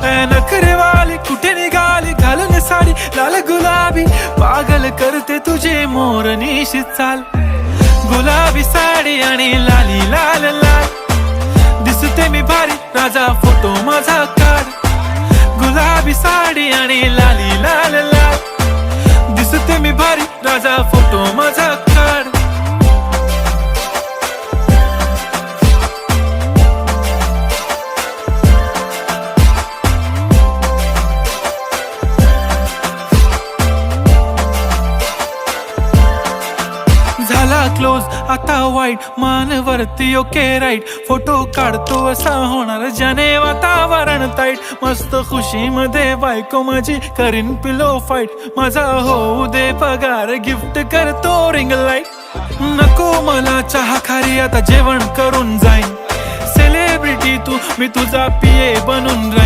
नखरेवाली कुठे निघाली घालून साडी लाल गुलाबी, पागल करते तुझे मोरनीशी चाल. गुलाबी साडी आणि लाली लाल लाल, दिसते मी भारी राजा फोटो माझा काढ. गुलाबी साडी आणि लाली लाल लाल, दिसते मी भारी राजा फोटो माझा काढ. झाला क्लोज आता वाईट, मानवरती ओके राईट. फोटो काढतो असा होणार ज्याने वातावरण ताईट. मस्त खुशी मध्ये बायको माझी करीन पिलो फाईट. माझा होऊ दे पगार गिफ्ट करतो रिंग लाईट. नको मला चहा खारी आता जेवण करून जाईन. सेलिब्रिटी तू मी तुझा पिये बनून राहीन.